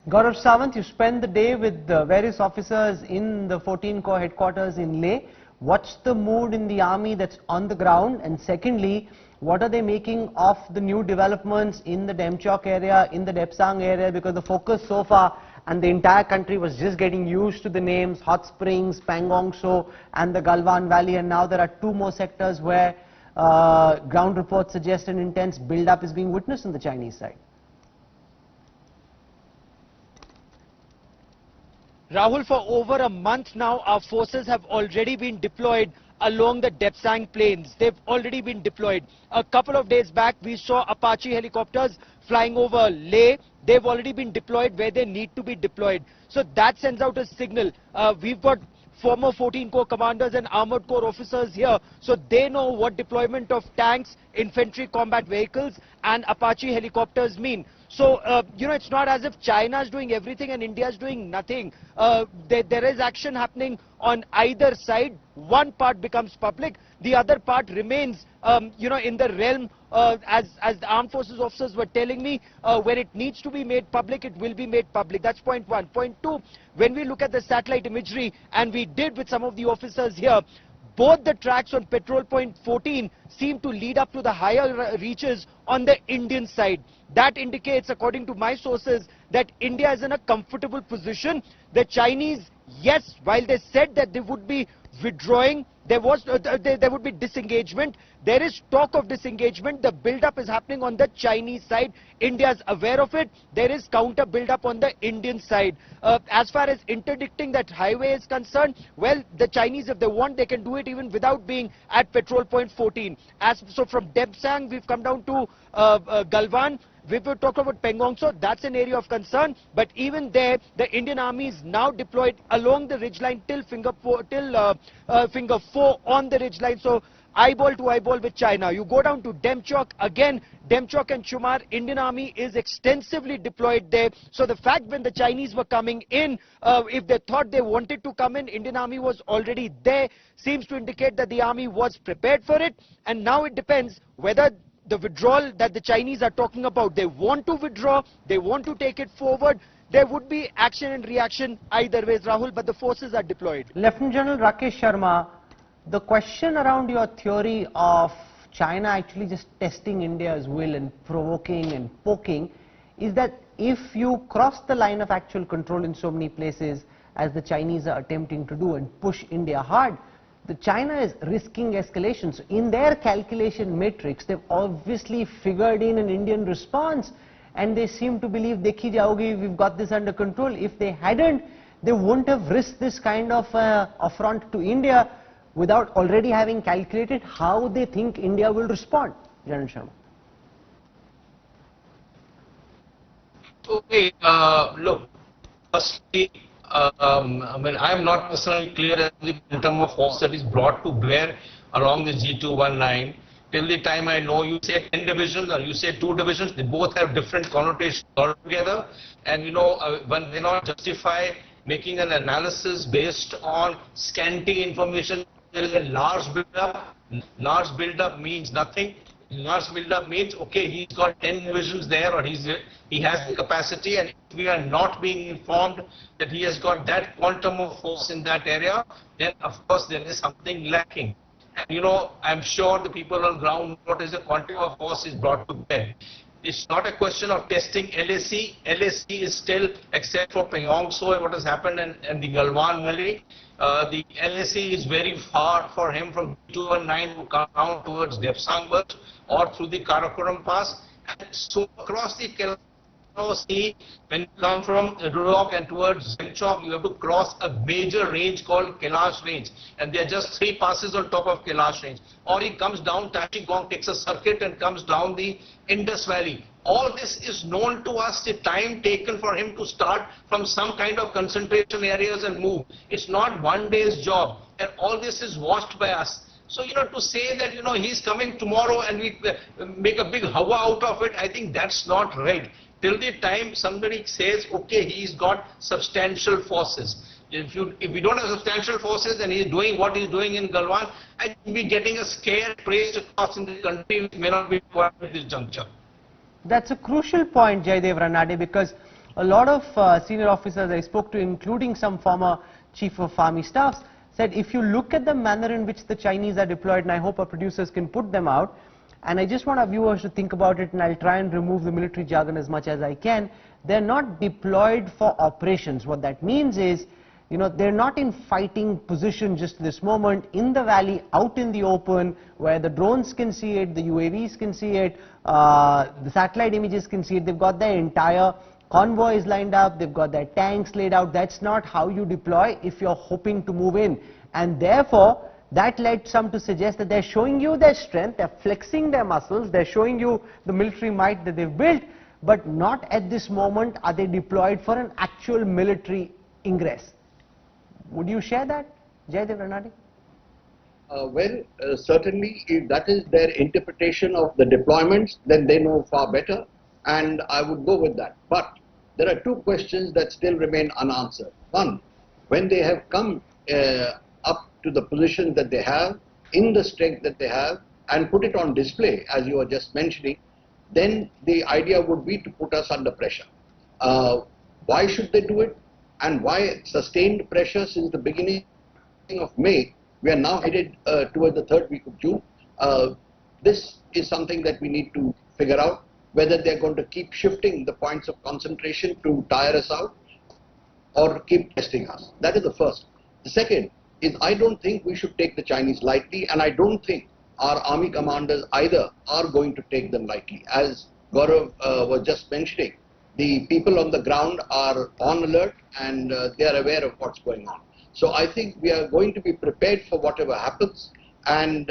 Gaurav Sawant, you spent the day with the various officers in the 14 Corps headquarters in Leh. What's the mood in the army that's on the ground? And secondly, what are they making of the new developments in the Demchok area, in the Depsang area? Because the focus so far and the entire country was just getting used to the names Hot Springs, Pangong So and the Galwan Valley, and now there are two more sectors where ground reports suggest an intense build-up is being witnessed on the Chinese side. Rahul, for over a month now, our forces have already been deployed along the Depsang plains. They've already been deployed. A couple of days back, we saw Apache helicopters flying over Leh. They've already been deployed where they need to be deployed. So that sends out a signal. We've got former 14 Corps commanders and armored corps officers here, so they know what deployment of tanks, infantry combat vehicles and Apache helicopters mean. So, it's not as if China is doing everything and India is doing nothing. There is action happening on either side. One part becomes public, the other part remains, in the realm, as the armed forces officers were telling me, when it needs to be made public, it will be made public. That's point one. Point two, when we look at the satellite imagery, and we did with some of the officers here, both the tracks on Patrol Point 14 seem to lead up to the higher reaches on the Indian side. That indicates, according to my sources, that India is in a comfortable position. The Chinese, yes, while they said that they would be withdrawing, there would be disengagement. There is talk of disengagement. The build-up is happening on the Chinese side. India is aware of it. There is counter build-up on the Indian side. As far as interdicting that highway is concerned, well, the Chinese, if they want, they can do it even without being at Patrol Point 14. So from Depsang, we've come down to Galwan. We will talk about Pangong So, that's an area of concern, but even there, the Indian Army is now deployed along the ridgeline till finger 4 on the ridgeline. So, eyeball to eyeball with China. You go down to Demchok, again, Demchok and Chumar, Indian Army is extensively deployed there. So, the fact when the Chinese were coming in, if they thought they wanted to come in, Indian Army was already there, seems to indicate that the Army was prepared for it, and now it depends whether the withdrawal that the Chinese are talking about, they want to withdraw, they want to take it forward. There would be action and reaction either ways, Rahul, but the forces are deployed. Lieutenant General Rakesh Sharma, the question around your theory of China actually just testing India's will and provoking and poking is that if you cross the line of actual control in so many places as the Chinese are attempting to do and push India hard, the China is risking escalation. So in their calculation matrix, they've obviously figured in an Indian response, and they seem to believe, dekhi jaogi, we've got this under control. If they hadn't, they wouldn't have risked this kind of affront to India without already having calculated how they think India will respond. General Sharma. Okay, look, firstly, I am not personally clear as to the quantum of force that is brought to bear along the G219. Till the time I know, you say 10 divisions or you say 2 divisions, they both have different connotations altogether. And one cannot justify making an analysis based on scanty information. There is a large build-up. Large build-up means nothing. Large build-up means, okay, he's got 10 divisions there, or he has the capacity, and if we are not being informed that he has got that quantum of force in that area, then of course there is something lacking. And I'm sure the people on ground, what is the quantum of force is brought to bear. It's not a question of testing LAC. LAC is still, except for Pangong So and what has happened in the Galwan Valley, the LAC is very far for him from 219 to come down towards Depsang or through the Karakoram Pass. And so across the Sea, when you come from Rock and towards Demchok, you have to cross a major range called Kailash Range, and there are just 3 passes on top of Kailash Range. Or he comes down Tashigong, takes a circuit and comes down the Indus Valley. All this is known to us, the time taken for him to start from some kind of concentration areas and move. It's not one day's job, and all this is watched by us. So, to say that, he's coming tomorrow and we make a big hawa out of it, I think that's not right. Till the time somebody says, okay, he's got substantial forces. If we don't have substantial forces and he's doing what he's doing in Galwan, I think we're getting a scare praised across in the country, which may not be required at this juncture. That's a crucial point, Jayadeva, Ranade, because A lot of senior officers I spoke to, including some former chief of army staffs, said if you look at the manner in which the Chinese are deployed, and I hope our producers can put them out, and I just want our viewers to think about it, and I'll try and remove the military jargon as much as I can. They're not deployed for operations. What that means is, you know, they're not in fighting position just this moment, in the valley, out in the open, where the drones can see it, the UAVs can see it, the satellite images can see it. They've got their entire convoys lined up, they've got their tanks laid out. That's not how you deploy if you're hoping to move in. And therefore, that led some to suggest that they're showing you their strength, they're flexing their muscles, they're showing you the military might that they've built, but not at this moment are they deployed for an actual military ingress. Would you share that, Jayadeva, Ranade? Certainly, if that is their interpretation of the deployments, then they know far better, and I would go with that. But there are two questions that still remain unanswered. One, when they have come up to the position that they have, in the strength that they have, and put it on display, as you were just mentioning, then the idea would be to put us under pressure. Why should they do it? And why sustained pressure since the beginning of May? We are now headed towards the third week of June. This is something that we need to figure out, whether they're going to keep shifting the points of concentration to tire us out or keep testing us. That is the first. The second is, I don't think we should take the Chinese lightly, and I don't think our army commanders either are going to take them lightly. As Gaurav was just mentioning, the people on the ground are on alert, and they are aware of what's going on. So I think we are going to be prepared for whatever happens, and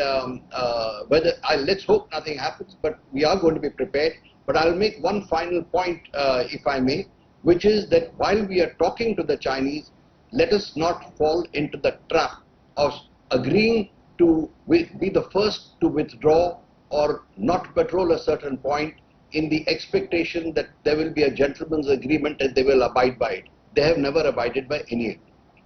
let's hope nothing happens, but we are going to be prepared. But I'll make one final point, if I may, which is that while we are talking to the Chinese, let us not fall into the trap of agreeing to be the first to withdraw or not patrol a certain point in the expectation that there will be a gentleman's agreement and they will abide by it. They have never abided by any